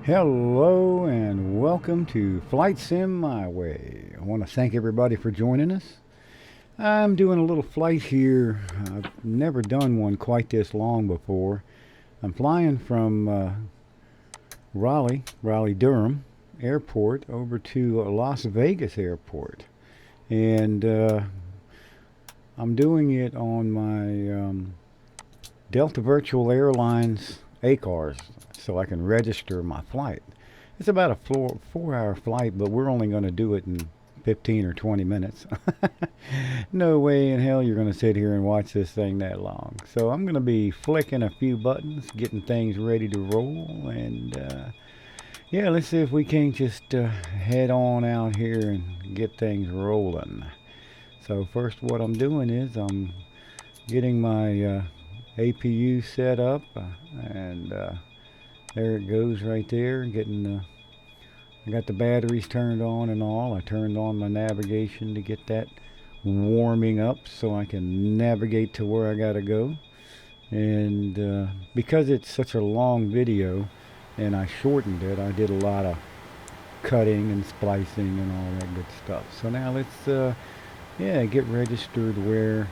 Hello and welcome to Flight Sim My Way. I want to thank everybody for joining us. I'm doing a little flight here. I've never done one quite this long before. I'm flying from Raleigh Durham Airport over to Las Vegas Airport. And I'm doing it on my Delta Virtual Airlines ACARS so I can register my flight. It's about a 4 hour flight, but we're only going to do it in 15 or 20 minutes. No way in hell you're going to sit here and watch this thing that long. So I'm going to be flicking a few buttons, getting things ready to roll, and yeah, let's see if we can just head on out here and get things rolling. So first what I'm doing is I'm getting my APU set up, and there it goes right there. I got the batteries turned on and all. I turned on my navigation to get that warming up so I can navigate to where I gotta go. And because it's such a long video and I shortened it, I did a lot of cutting and splicing and all that good stuff. So now let's get registered where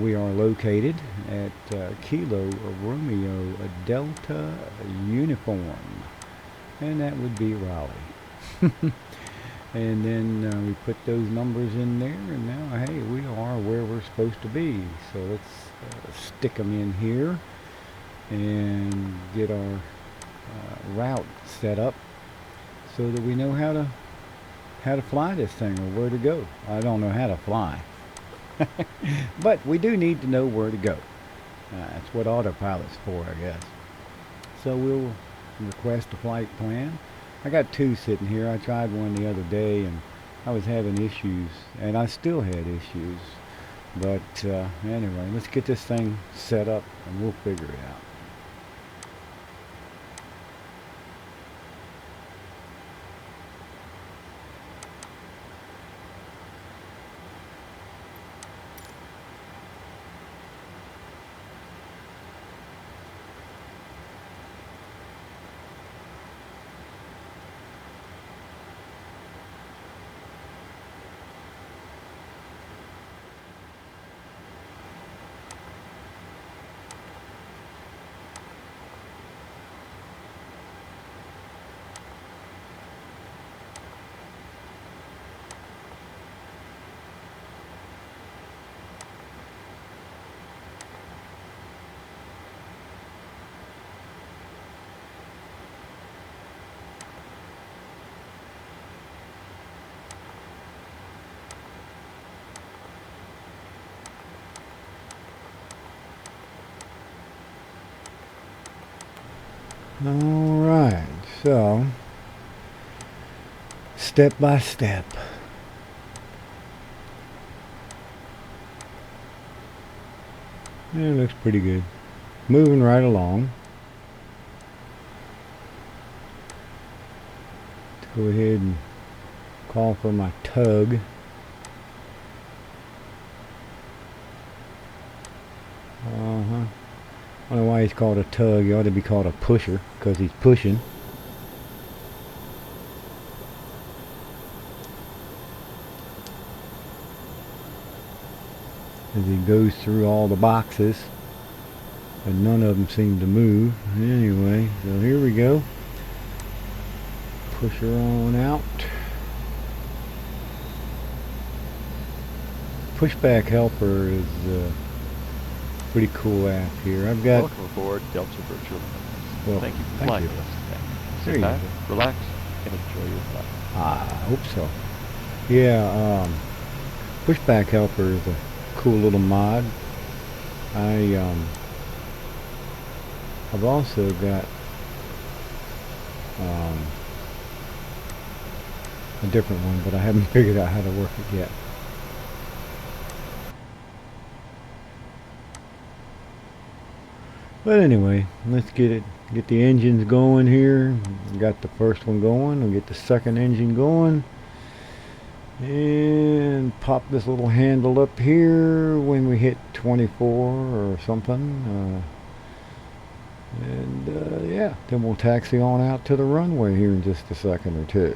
we are located at Kilo Romeo Delta Uniform, and that would be Raleigh. And then we put those numbers in there, and now, hey, we are where we're supposed to be. So let's stick them in here and get our route set up so that we know how to fly this thing or where to go. I don't know how to fly. But we do need to know where to go. That's what autopilot's for, I guess. So we'll request a flight plan. I got two sitting here. I tried one the other day and I was having issues, and I still had issues. But anyway, let's get this thing set up and we'll figure it out. Alright, so step by step. Yeah, it looks pretty good. Moving right along. Let's go ahead and call for my tug. I don't know why he's called a tug. He ought to be called a pusher, because he's pushing. As he goes through all the boxes, but none of them seem to move. Anyway, so here we go. Push her on out. Pushback helper is pretty cool app here. I've got. Welcome aboard Delta Virtual Airlines. Well, thank you for thank flying you. with us today. There Sit you back, go. relax, and enjoy your flight. I hope so. Yeah, Pushback helper is a cool little mod. I've also got a different one, but I haven't figured out how to work it yet. But anyway, let's get the engines going here. We got the first one going. We'll get the second engine going. And pop this little handle up here when we hit 24 or something. And yeah, then we'll taxi on out to the runway here in just a second or two.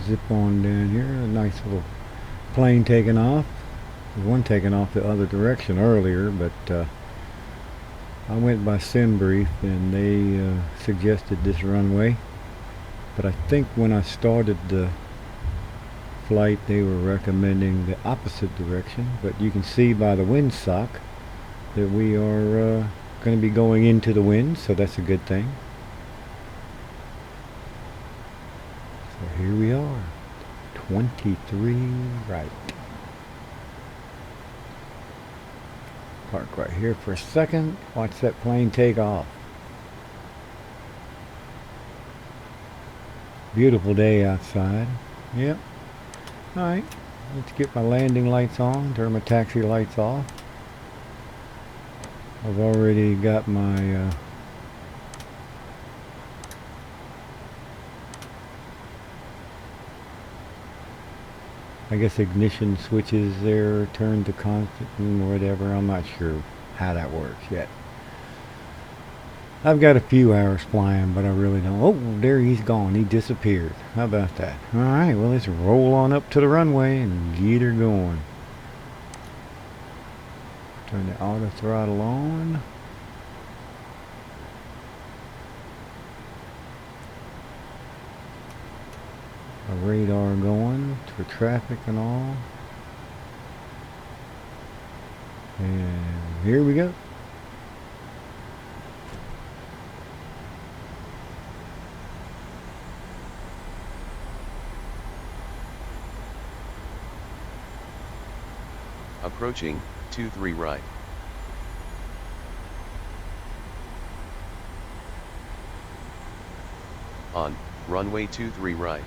Zip on down here, a nice little plane taking off. There's one taking off the other direction earlier, but I went by SimBrief and they suggested this runway. But I think when I started the flight they were recommending the opposite direction. But you can see by the windsock that we are going to be going into the wind, so that's a good thing. So here we are, 23 right. Park right here for a second, watch that plane take off. Beautiful day outside. Yep. Alright, let's get my landing lights on, turn my taxi lights off. I've already got my I guess ignition switches there, turned to constant and whatever. I'm not sure how that works yet. I've got a few hours flying, but I really don't. Oh, there he's gone. He disappeared. How about that? Alright, well, let's roll on up to the runway and get her going. Turn the auto throttle on. A radar going for traffic and all. And here we go. Approaching, 23 right. On, runway 23 right.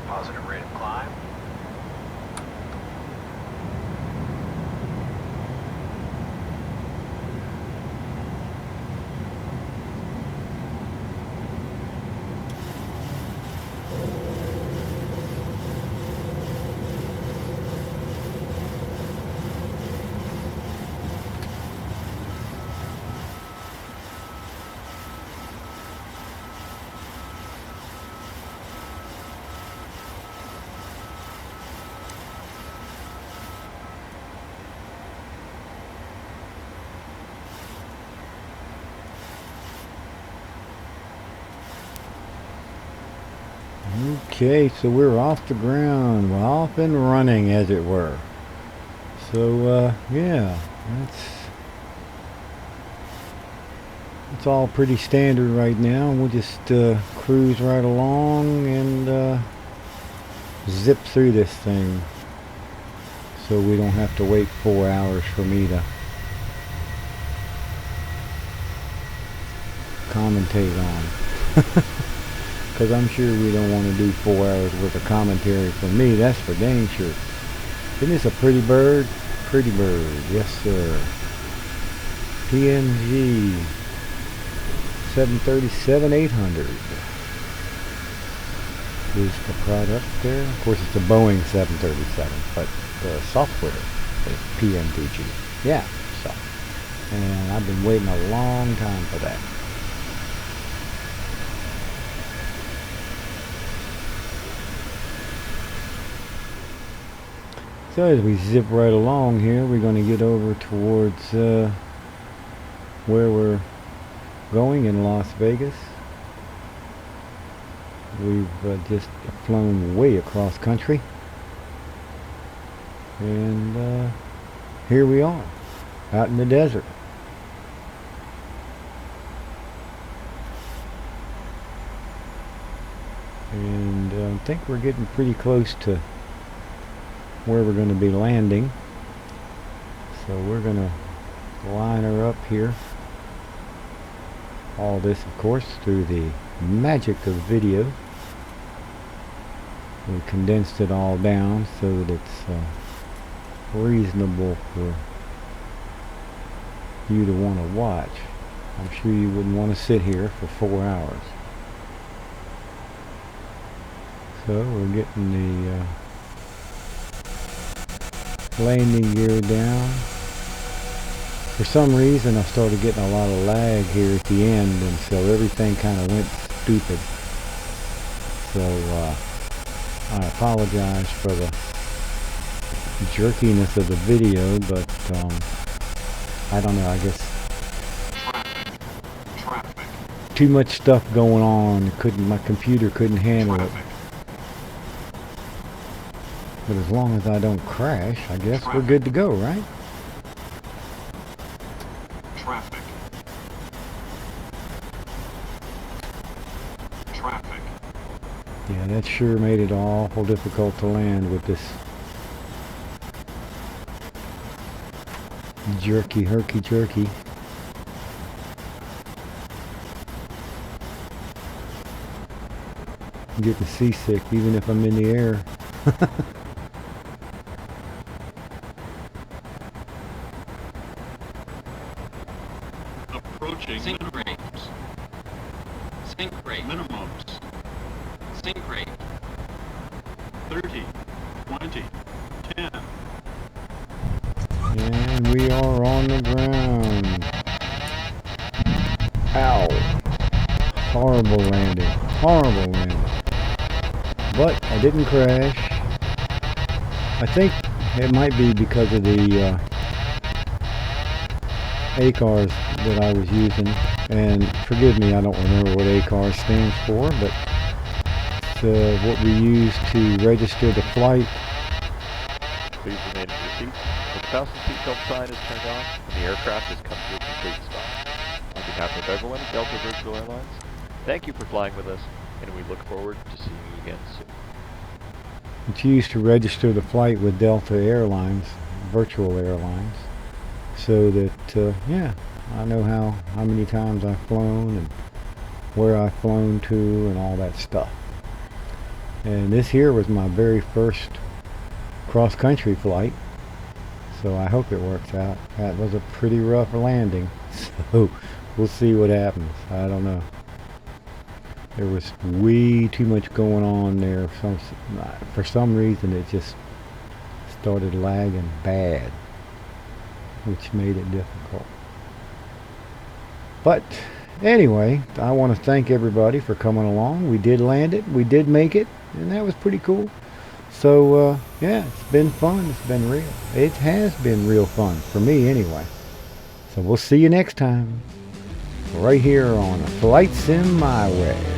Positive rate of climb. Okay, so we're off the ground. We're off and running, as it were. So, yeah, it's all pretty standard right now. We'll just cruise right along and zip through this thing, so we don't have to wait 4 hours for me to commentate on. Because I'm sure we don't want to do 4 hours worth of commentary for me, that's for dang sure. Isn't this a pretty bird? Pretty bird, yes sir. PNG 737-800. is the product there. Of course, it's a Boeing 737, but the software is PMDG. Yeah, so. And I've been waiting a long time for that. So as we zip right along here, we're going to get over towards where we're going in Las Vegas. We've just flown way across country, and here we are out in the desert. And I think we're getting pretty close to where we're going to be landing, so we're going to line her up here. All this, of course, through the magic of video. We condensed it all down so that it's reasonable for you to want to watch. I'm sure you wouldn't want to sit here for 4 hours. So we're getting the landing gear down. For some reason I started getting a lot of lag here at the end, and so everything kind of went stupid. So I apologize for the jerkiness of the video, but I don't know, I guess too much stuff going on. My computer couldn't handle it. But as long as I don't crash, I guess we're good to go, right? Yeah, that sure made it awful difficult to land with this herky-jerky. I'm getting seasick even if I'm in the air. Approaching sink rates. Sink rate. Minimums. Sink rate. 30, 20, 10. And we are on the ground. Ow. Horrible landing. Horrible landing. But I didn't crash. I think it might be because of the ACARS that I was using. And forgive me, I don't remember what ACARS stands for, but it's what we use to register the flight. Please remain in your seat. The fasten seatbelt sign is turned on, and the aircraft has come to a complete stop. On behalf of everyone at Delta Virtual Airlines, thank you for flying with us, and we look forward to seeing you again soon. It's used to register the flight with Delta Airlines, Virtual Airlines, so that, yeah, I know how many times I've flown and where I've flown to and all that stuff. And this here was my very first cross-country flight, so I hope it works out. That was a pretty rough landing, so we'll see what happens. I don't know. There was way too much going on there. For some reason it just started lagging bad, which made it difficult. But anyway, I want to thank everybody for coming along. We did land it, we did make it, and that was pretty cool. So yeah, it's been fun. It's been real. It has been real fun for me anyway. So we'll see you next time right here on Flight Sim My Way.